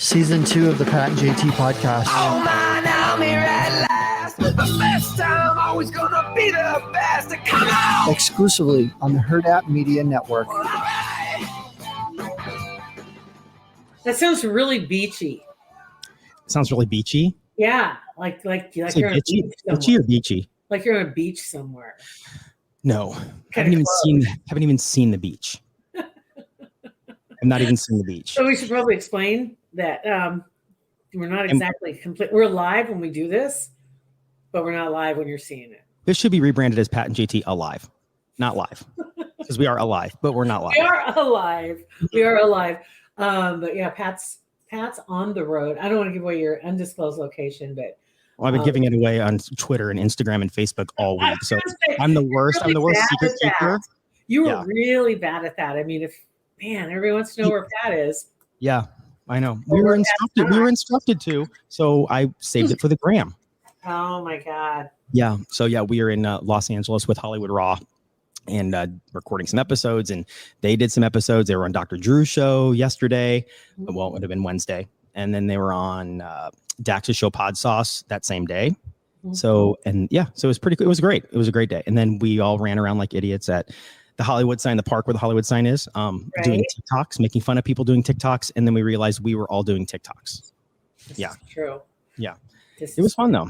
Season 2 of the Pat and JT podcast. Oh man, I'm here at last. The best time, always gonna be the best. Come on! Exclusively on the Hurrdat Media Network. That sounds really beachy. Sounds really beachy. Yeah, like you're on a beach somewhere. Beachy or beachy? Like you're on a beach somewhere. No, haven't even seen the beach. I've not even seen the beach. So we should probably explain that we're not exactly complete. We're live when we do this, but we're not live when you're seeing it. This should be rebranded as Pat and JT Alive, not live, because we are alive, but we're not live. We are alive. We are alive. But yeah, Pat's on the road. I don't want to give away your undisclosed location, but I've been giving it away on Twitter and Instagram and Facebook all week. So I'm the worst. Really I'm the worst secret keeper. You were really bad at that. I mean, everybody wants to know where Pat is. Yeah, I know. We were instructed to, so I saved it for the gram. Oh my God. Yeah. So yeah, we are in Los Angeles with Hollywood Raw and recording some episodes, and they did some episodes. They were on Dr. Drew's show yesterday. Well, it would have been Wednesday. And then they were on Dax's show Pod Sauce that same day. So it was pretty cool. It was great. It was a great day. And then we all ran around like idiots at the Hollywood sign, the park where the Hollywood sign is, doing TikToks, making fun of people doing TikToks. And then we realized we were all doing TikToks. This is true. Yeah. It was fun though.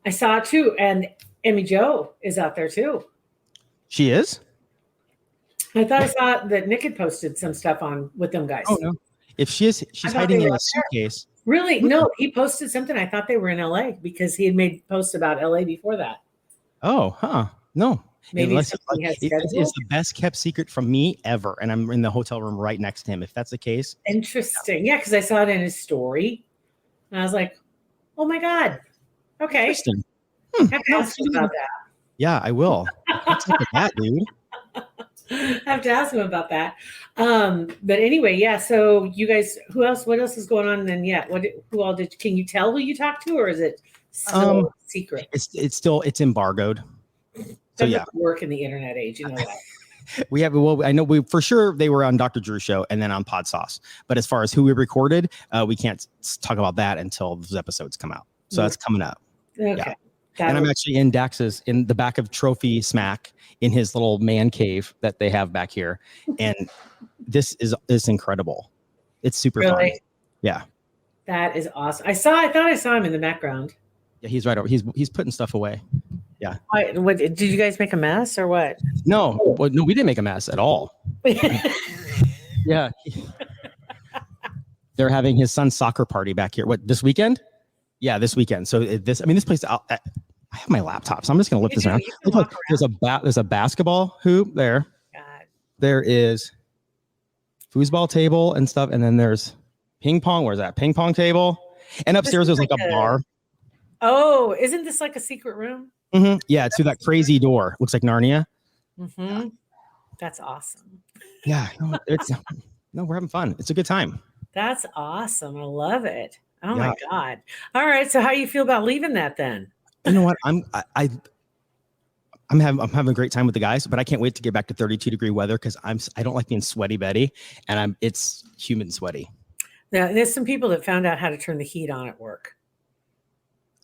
I saw it too. And Emmy Jo is out there too. She is? I thought I saw that Nick had posted some stuff on with them guys. Oh no. If she's hiding in a suitcase. Really? No, he posted something. I thought they were in LA because he had made posts about LA before that. Oh, huh. No. Maybe it's the best kept secret from me ever. And I'm in the hotel room right next to him. If that's the case. Interesting. Yeah, because I saw it in his story. And I was like, oh my God. Okay. Interesting. I have to ask him about that. Yeah, I will. What's up with that, dude? I have to ask him about that. But anyway, yeah. So you guys, what else is going on then? Yeah. Can you tell who you talked to, or is it still secret? It's embargoed. So yeah. Work in the internet age, you know that. I know for sure they were on Dr. Drew's show and then on Pod Sauce. But as far as who we recorded, we can't talk about that until those episodes come out. So that's coming up. Okay. Yeah. And I'm actually in Dax's, in the back of Trophy Smack, in his little man cave that they have back here. And this is incredible. It's super fun. Yeah. That is awesome. I thought I saw him in the background. Yeah, he's right over. He's putting stuff away. Yeah. What did you guys make a mess or what? No, we didn't make a mess at all. Yeah. They're having his son's soccer party back here. What, this weekend? Yeah, this weekend. So this place, I have my laptop, so I'm just going to lift this around. Look, there's a basketball hoop there. God. There is foosball table and stuff, and then there's ping pong. Where's that ping pong table? And upstairs there's like a bar. Oh, isn't this like a secret room? Mm-hmm. Yeah, it's through that crazy door. Looks like Narnia. Mm-hmm. Yeah. That's awesome. Yeah, we're having fun. It's a good time. That's awesome. I love it. Oh my God. All right. So how do you feel about leaving that then? You know what? I'm having a great time with the guys, but I can't wait to get back to 32-degree weather because I don't like being sweaty Betty, and it's humid sweaty. Now, there's some people that found out how to turn the heat on at work.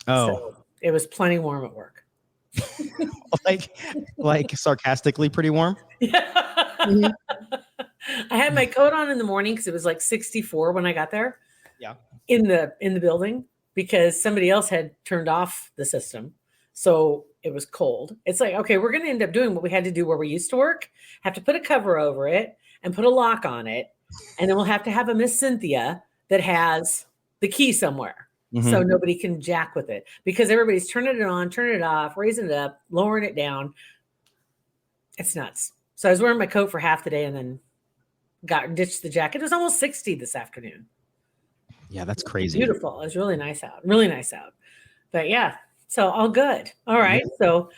Oh. So it was plenty warm at work. like sarcastically pretty warm. Yeah. Mm-hmm. I had my coat on in the morning because it was like 64 when I got there. Yeah. In the building because somebody else had turned off the system. So it was cold. It's like, okay, we're going to end up doing what we had to do where we used to work, have to put a cover over it and put a lock on it. And then we'll have to have a Miss Cynthia that has the key somewhere. Mm-hmm. So nobody can jack with it because everybody's turning it on, turning it off, raising it up, lowering it down. It's nuts. So I was wearing my coat for half the day and then ditched the jacket. It was almost 60 this afternoon. Yeah, that's crazy. Beautiful. It was really nice out. Really nice out. But yeah, so all good. All right. Yeah. So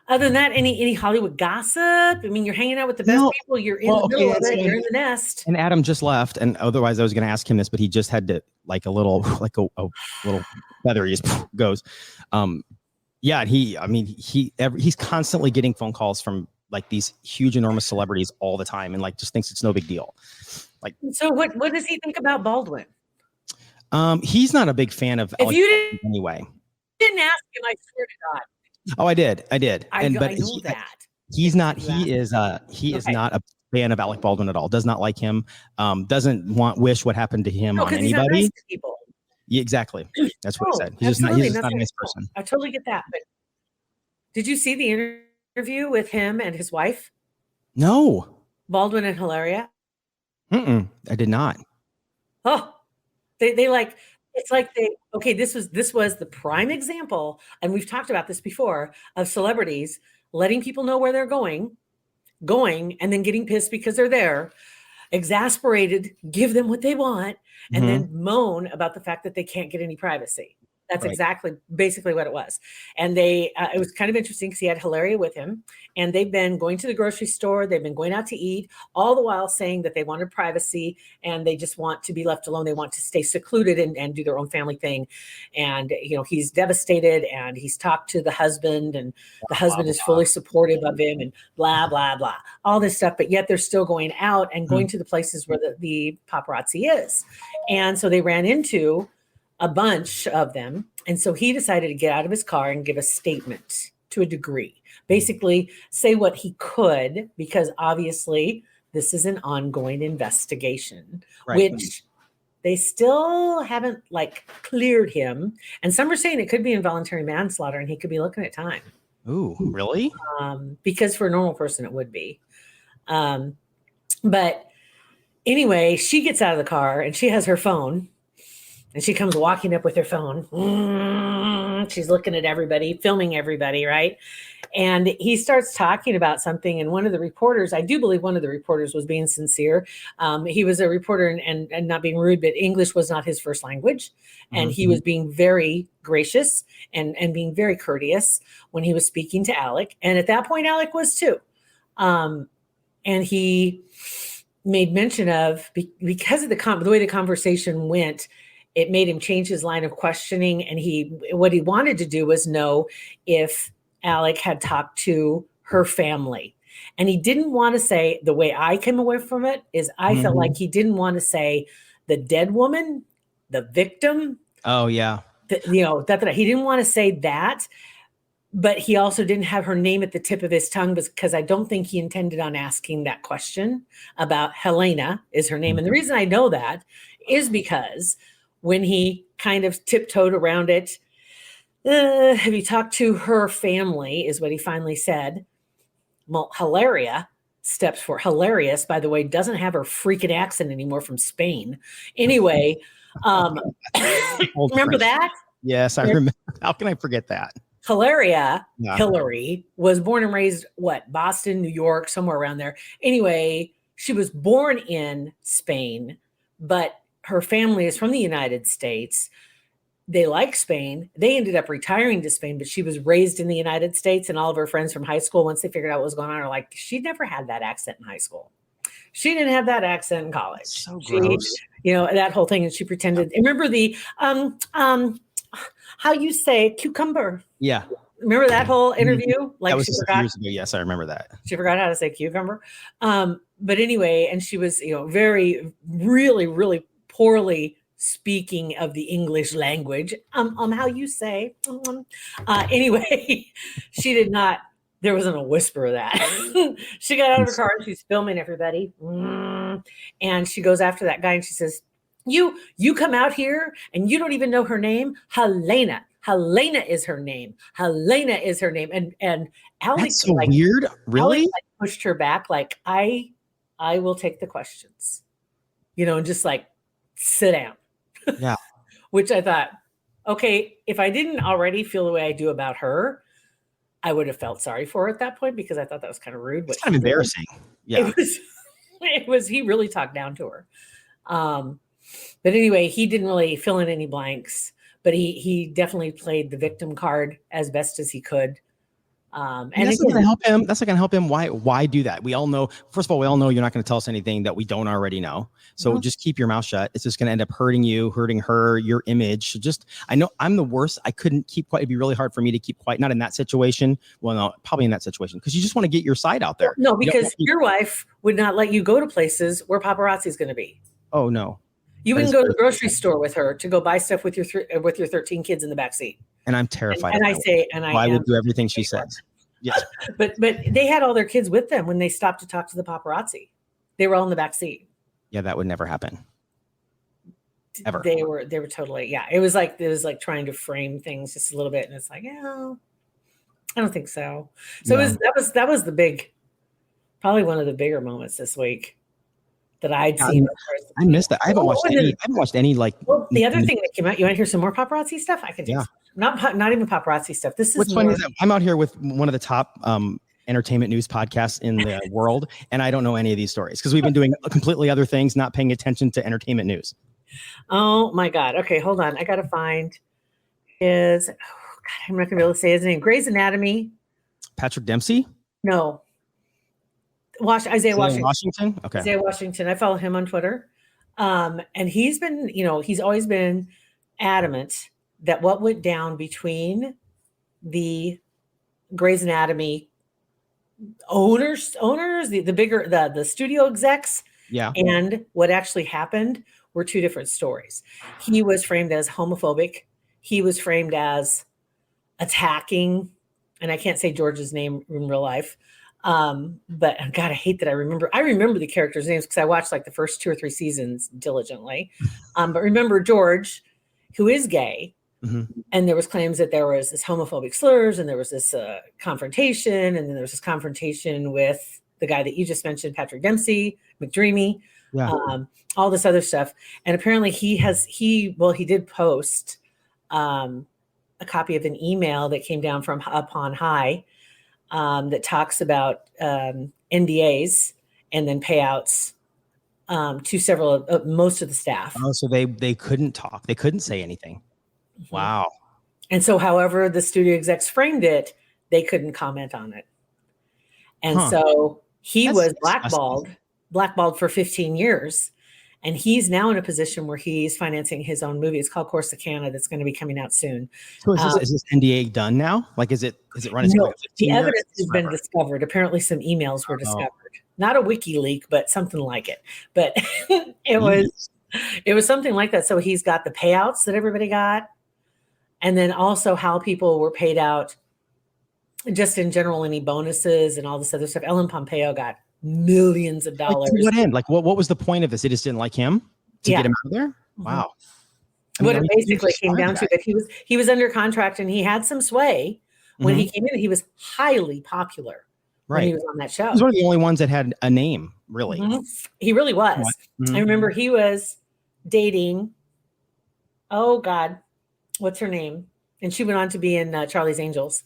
other than that, any Hollywood gossip? I mean, you're hanging out with the best people. You're in the middle of it. You're in the nest. And Adam just left. And otherwise I was going to ask him this, but he just had to a little feather. He just goes. Yeah. He's constantly getting phone calls from like these huge, enormous celebrities all the time. And like, just thinks it's no big deal. Like, so what does he think about Baldwin? He's not a big fan of If Alec you anyway. didn't ask him, I swear to God. Oh, I did. I know He, that. he's not. You asked. He is Okay. not a fan of Alec Baldwin at all. Does not like him. Doesn't wish what happened to him No, on because he's not anybody. nice to people. Yeah, exactly. That's what he Oh, said. He's just not. He's just not a nice person. I totally get that. But did you see the interview with him and his wife, No. Baldwin and Hilaria? I did not. Oh, they like, it's like this was the prime example, and we've talked about this before, of celebrities letting people know where they're going, and then getting pissed because they're there, exasperated, give them what they want, and then moan about the fact that they can't get any privacy. That's Right. basically what it was. And it was kind of interesting because he had Hilaria with him, and they've been going to the grocery store. They've been going out to eat, all the while saying that they wanted privacy and they just want to be left alone. They want to stay secluded and do their own family thing. And, he's devastated, and he's talked to the husband, and the husband is fully supportive of him, and blah, blah, blah, all this stuff. But yet they're still going out and going to the places where the paparazzi is. And so they ran into a bunch of them. And so he decided to get out of his car and give a statement to a degree, basically say what he could, because obviously this is an ongoing investigation, which they still haven't cleared him. And some are saying it could be involuntary manslaughter and he could be looking at time. Ooh, really? Because for a normal person, it would be. But anyway, she gets out of the car and she has her phone. And she comes walking up with her phone. She's looking at everybody, filming everybody, right? And he starts talking about something. And one of the reporters, I do believe one of the reporters was being sincere. He was a reporter and not being rude, but English was not his first language. And he was being very gracious and being very courteous when he was speaking to Alec. And at that point, Alec was too. And he made mention of, because of the way the conversation went, it made him change his line of questioning. And what he wanted to do was know if Alec had talked to her family. And he didn't want to say, the way I came away from it is I felt like he didn't want to say the dead woman, the victim. Oh, yeah. He didn't want to say that. But he also didn't have her name at the tip of his tongue, because I don't think he intended on asking that question about Helena is her name. And the reason I know that is because when he kind of tiptoed around it, have you talked to her family, is what he finally said. Well, Hilaria steps for hilarious, by the way, doesn't have her freaking accent anymore from Spain. Anyway, remember that? Yes, I remember. How can I forget that? Hillary was born and raised, Boston, New York, somewhere around there. Anyway, she was born in Spain, but her family is from the United States. They like Spain. They ended up retiring to Spain, but she was raised in the United States, and all of her friends from high school, once they figured out what was going on, are like, she never had that accent in high school. She didn't have that accent in college. So gross. That whole thing. And she pretended. Remember the, how you say cucumber? Yeah. Remember that whole interview? That was just years ago. Yes, I remember that. She forgot how to say cucumber. But anyway, and she was, very, really, really poorly speaking of the English language. How you say. Anyway, she did not. There wasn't a whisper of that. She got out of her car and she's filming everybody. And she goes after that guy and she says, You come out here and you don't even know her name? Helena. Helena is her name. Helena is her name. And Alec, that's so weird. Really? Alec, pushed her back. I will take the questions, and just sit down. Yeah. Which I thought, okay, if I didn't already feel the way I do about her, I would have felt sorry for her at that point, because I thought that was kind of rude. It's kind of embarrassing. Yeah. It was, he really talked down to her. But anyway, he didn't really fill in any blanks, but he definitely played the victim card as best as he could. And that's not going to help him. That's not going to help him. Why do that? We all know, first of all, we all know you're not going to tell us anything that we don't already know. So just keep your mouth shut. It's just going to end up hurting you, hurting her, your image. So I know I'm the worst. I couldn't keep quiet. It'd be really hard for me to keep quiet. Not in that situation. Well, no, probably in that situation, because you just want to get your side out there. No, because your wife would not let you go to places where paparazzi is going to be. Oh, no. You That wouldn't is go to very the grocery scary. store with her to go buy stuff with your 13 kids in the back seat. And I'm terrified. And of I that say, woman. and Well, I I am, would do everything she says. Yes. but they had all their kids with them when they stopped to talk to the paparazzi. They were all in the back seat. Yeah, that would never happen. Ever. They were totally, yeah. It was like trying to frame things just a little bit, and it's like, yeah, I don't think so. So No. that was the big, probably one of the bigger moments this week that I'd Yeah, seen. I missed that. I haven't watched any like. Well, the other thing that came out, you want to hear some more paparazzi stuff? I can do Yeah. not even paparazzi stuff. This is What's more, funny is that I'm out here with one of the top entertainment news podcasts in the world, and I don't know any of these stories because we've been doing completely other things, not paying attention to entertainment news. oh my God. Okay, hold on. I got to find his, I'm not going to be able to say his name. Grey's Anatomy. Patrick Dempsey? No. Isaiah Washington. Okay. Isaiah Washington. I follow him on Twitter. And he's been, he's always been adamant that what went down between the Grey's Anatomy owners, the studio execs, Yeah. and what actually happened were two different stories. He was framed as homophobic. He was framed as attacking, and I can't say George's name in real life. But God, I hate that I remember the characters' names because I watched like the first 2 or 3 seasons diligently. But remember George, who is gay, and there was claims that there was this homophobic slurs, and there was this confrontation, and then there was this confrontation with the guy that you just mentioned, Patrick Dempsey, McDreamy, all this other stuff. And apparently he did post a copy of an email that came down from up on high that talks about NDAs and then payouts to most of the staff. Oh, so they couldn't talk. They couldn't say anything. Wow. And so however the studio execs framed it, they couldn't comment on it. And so he was blackballed for 15 years. And he's now in a position where he's financing his own movie. It's called Corsicana, that's going to be coming out soon. So is this NDA done now? Like, is it running? No, the evidence has been discovered. Apparently some emails were discovered. Not a wiki leak, but something like it. But it was something like that. So he's got the payouts that everybody got. And then also how people were paid out just in general, any bonuses and all this other stuff. Ellen Pompeo got millions of dollars. Like, to what end? Like, what was the point of this? They just didn't like him to get him out of there? Wow. What it basically came down to that he was under contract and he had some sway when he came in. He was highly popular when he was on that show. He was one of the only ones that had a name, really. He really was. I remember he was dating, oh God, what's her name? And she went on to be in Charlie's Angels,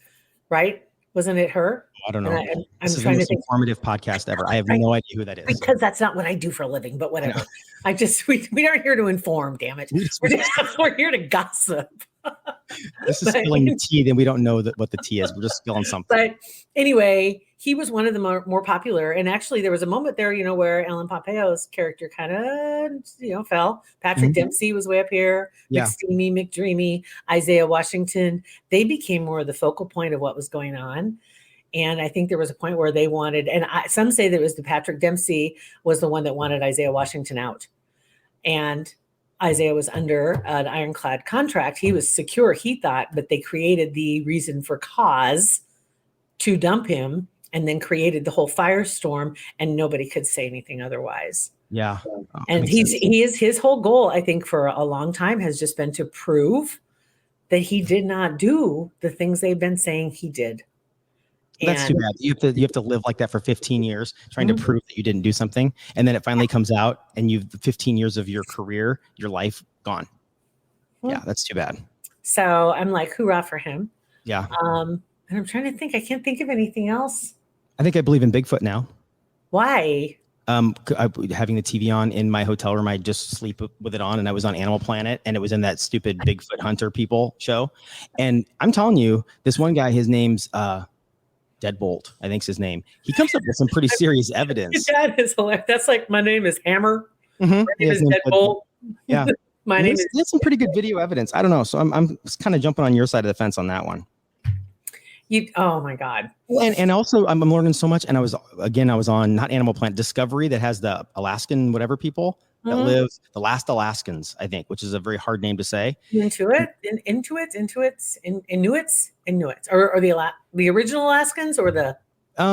right? Wasn't it her? I don't know. I'm this is trying the to think. informative podcast ever. I have no idea who that is. Because that's not what I do for a living, but whatever. We aren't here to inform, damn it. We're here to gossip. This is spilling the tea, then we don't know what the tea is. We're just spilling something. But anyway, he was one of the more popular. And actually there was a moment there, where Ellen Pompeo's character kind of, fell. Patrick Dempsey was way up here. McSteamy, McDreamy, Isaiah Washington. They became more of the focal point of what was going on. And I think there was a point where they wanted, and some say that it was the Patrick Dempsey was the one that wanted Isaiah Washington out. And Isaiah was under an ironclad contract. He was secure, he thought, but they created the reason for cause to dump him and then created the whole firestorm, and nobody could say anything otherwise. Yeah. And his whole goal, I think, for a long time has just been to prove that he did not do the things they've been saying he did. That's too bad. You have to live like that for 15 years trying to prove that you didn't do something. And then it finally comes out and you've 15 years of your career, your life gone. Yeah, that's too bad. So I'm like, hoorah for him. Yeah. And I'm trying to think. I can't think of anything else. I think I believe in Bigfoot now. Why? Having the TV on in my hotel room, I just sleep with it on, and I was on Animal Planet, and it was in that stupid Bigfoot hunter people show. And I'm telling you, this one guy, his name's Deadbolt, I think's his name. He comes up with some pretty serious evidence. That is hilarious. That's like, my name is Hammer. My name is Deadbolt. Yeah. My name is. There's some pretty good video evidence. I don't know. So I'm kind of jumping on your side of the fence on that one. Oh my God. And also I'm learning so much. And I was on not Animal Planet, Discovery, that has the Alaskan whatever people. that live, the last Alaskans, I think, which is a very hard name to say. Inuits, or the original Alaskans, or the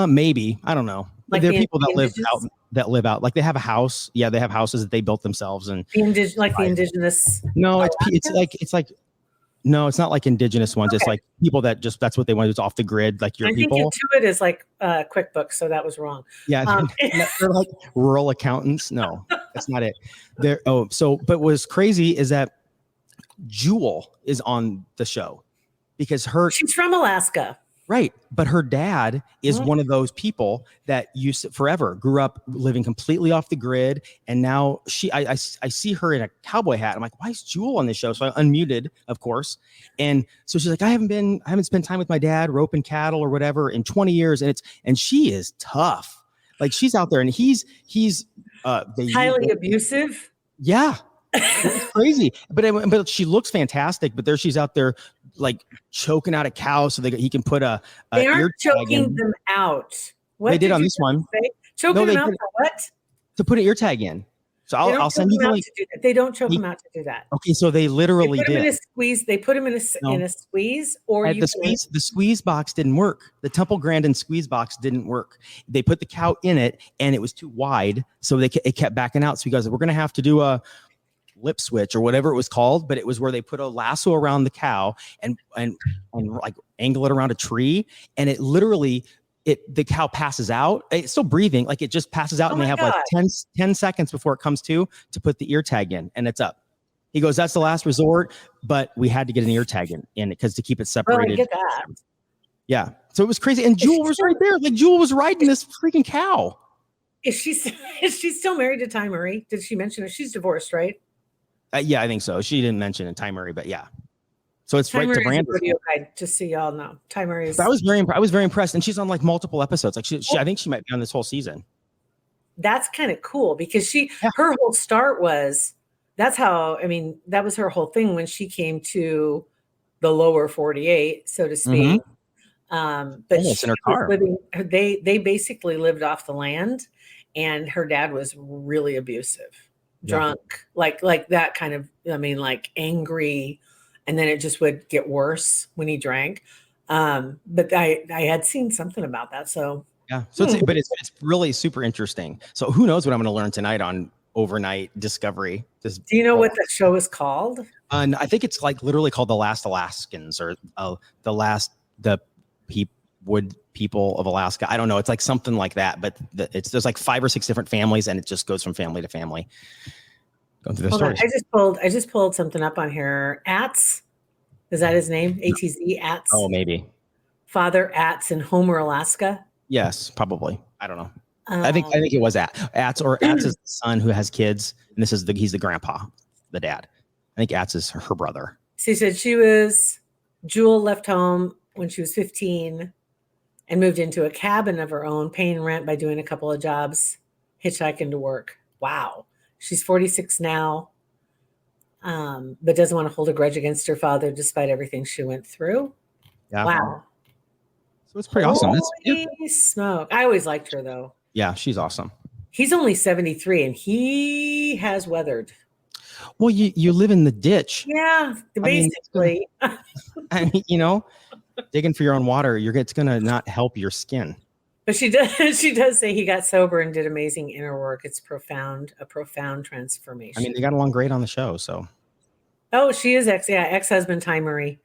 maybe, I don't know. like There are the people that indigenous? live out. Like they have a house. Yeah, they have houses that they built themselves. And The indigenous. no, it's Alaskans? like no, it's not like indigenous ones. It's Okay. like people that just that's what they want. It's off the grid, like your I think people. Intuit is like QuickBooks, so that was wrong. Yeah, they're like rural accountants. No, that's not it. They're but what's crazy is that Jewel is on the show because She's from Alaska. right, but her dad is one of those people that grew up living completely off the grid, and now I see her in a cowboy hat. I'm like, why is Jewel on this show? So I unmuted, of course, and so she's like, I haven't spent time with my dad roping cattle or whatever in 20 years, and she is tough. Like she's out there, and he's Highly abusive. Yeah. It's crazy, but she looks fantastic. But there she's out there like choking out a cow so he can put a They aren't ear tag choking in. them out. What They did on this one. Say? Choking them out for what? To put an ear tag in. So I'll send you the link. They don't choke them out to do that. Okay, so they literally They put them did. in a squeeze. They put them in a squeeze, or The squeeze box didn't work. The Temple Grandin squeeze box didn't work. They put the cow in it, and it was too wide, so it kept backing out. So he goes, "We're going to have to do a lip switch or whatever it was called," but it was where they put a lasso around the cow and like angle it around a tree, and it literally the cow passes out. It's still breathing, like it just passes out, and they have like 10 seconds before it comes to put the ear tag in, and it's up. He goes, that's the last resort, but we had to get an ear tag in because to keep it separated. I get that. Yeah, so it was crazy, and Jewel was right there. Like Jewel was riding this freaking cow. Is she still married to Ty Murray? Did she mention it? She's divorced, right? Yeah, I think so. She didn't mention it, Ty Murray, but yeah. So it's Ty right Murray's to Brandon. Rodeo guide, just so y'all know. Ty Murray is. I was very impressed, and she's on like multiple episodes. Like I think she might be on this whole season. That's kind of cool because her whole start was that was her whole thing when she came to the lower 48, so to speak. But she in her car. was living. They basically lived off the land, and her dad was really abusive, drunk, like that kind of. Like angry. And then it just would get worse when he drank. But I had seen something about that. So yeah. So it's really super interesting. So who knows what I'm going to learn tonight on Overnight Discovery. Do you know what that show is called? I think it's like literally called The Last Alaskans or the Wood People of Alaska. I don't know. It's like something like that. But there's like 5 or 6 different families, and it just goes from family to family. Going through the stories. I just pulled something up on here. Atz, is that his name? ATZ Atz. Oh, maybe. Father Atz in Homer, Alaska. Yes, probably. I don't know. I think it was Atz, or Atz is the son who has kids, and he's the grandpa, the dad. I think Atz is her brother. She said Jewel left home when she was 15 and moved into a cabin of her own, paying rent by doing a couple of jobs, hitchhiking to work. Wow. She's 46 now, but doesn't want to hold a grudge against her father despite everything she went through. Yeah. Wow. So it's pretty awesome. Holy smoke. I always liked her, though. Yeah, she's awesome. He's only 73, and he has weathered. Well, you live in the ditch. Yeah, basically. I mean, digging for your own water, it's going to not help your skin. But she does say he got sober and did amazing inner work. It's a profound transformation. I mean, they got along great on the show, so. Oh, she is ex-husband Ty Murray.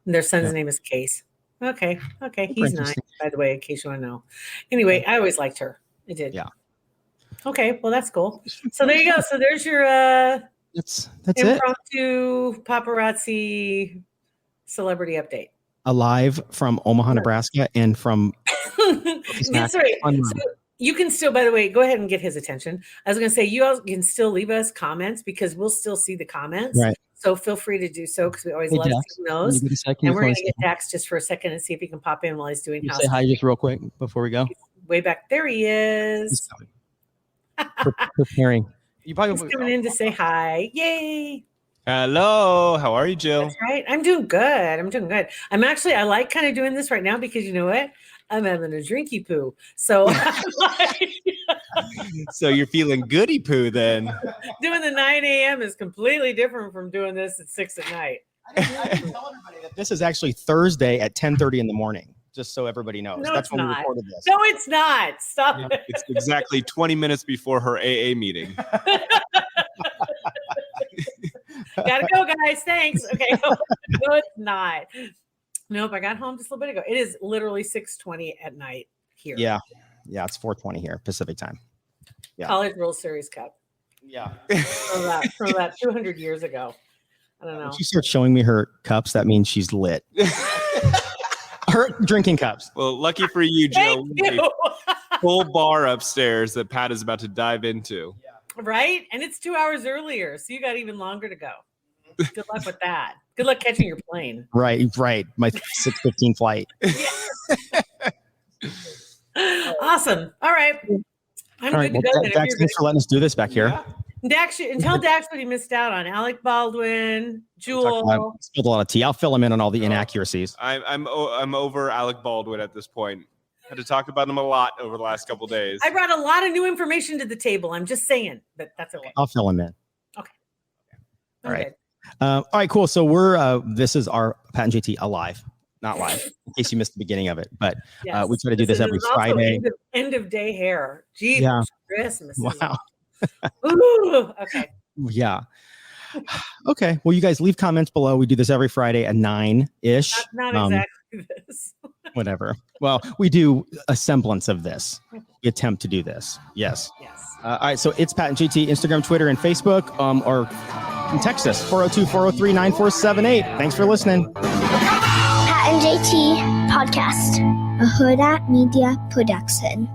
And their son's name is Case. Okay. He's 9, by the way, in case you want to know. Anyway, I always liked her. I did. Yeah. Okay, well, that's cool. So there you go. So there's your that's impromptu paparazzi celebrity update. Alive from Omaha, Nebraska, and from That's right. So you can still, by the way, go ahead and get his attention. I was going to say, you all can still leave us comments because we'll still see the comments. Right. So feel free to do so because we always love seeing those. And we're going to get Dax just for a second and see if he can pop in while he's doing house. Say hi just real quick before we go. Way back there he is. Preparing. He's coming in to say hi. Yay. Hello. How are you, Jill? That's right. I'm doing good. I like kind of doing this right now because you know what? I'm having a drinky poo. So So you're feeling goody poo then. Doing the 9 a.m. is completely different from doing this at 6 at night. I didn't tell everybody that this is actually Thursday at 10:30 in the morning, just so everybody knows. No, That's it's when we not. recorded this. No, it's not. Stop it. It's exactly 20 minutes before her AA meeting. Gotta go, guys. Thanks. Okay. No, it's not. Nope. I got home just a little bit ago. It is literally 6:20 at night here. Yeah. Yeah. It's 4:20 here, Pacific time. Yeah. College World Series Cup. Yeah. From that 200 years ago. I don't know. When she starts showing me her cups, that means she's lit. Her drinking cups. Well, lucky for you, Jill. Thank you. Full bar upstairs that Pat is about to dive into. Right? And it's 2 hours earlier, so you got even longer to go. Good luck with that. Good luck catching your plane. Right. My 6:15 flight. Awesome. All right. I'm All right. good to Well, go then. Dax, thanks for letting us do this back here. Dax, and tell Dax what he missed out on. Alec Baldwin, I Jewel. spilled a lot of tea. I'll fill him in on all the inaccuracies. I'm over Alec Baldwin at this point. Had to talk about him a lot over the last couple days. I brought a lot of new information to the table. I'm just saying, but that's okay. I'll fill him in. Okay. All right. All right, cool. So we're this is our Pat and JT alive, not live, in case you missed the beginning of it. But Yes. we try to do this every is also Friday. End of day hair. Jesus Yeah. Christmas. Wow. Ooh, okay. Yeah. Okay. Well, you guys leave comments below. We do this every Friday at 9-ish. Not exactly this. Whatever. Well, we do a semblance of this. We attempt to do this. Yes. Yes. All right. So it's Pat and JT, Instagram, Twitter, and Facebook, or you can text us 402-403-9478. Thanks for listening. Pat and JT Podcast, a Hurrdat Media Production.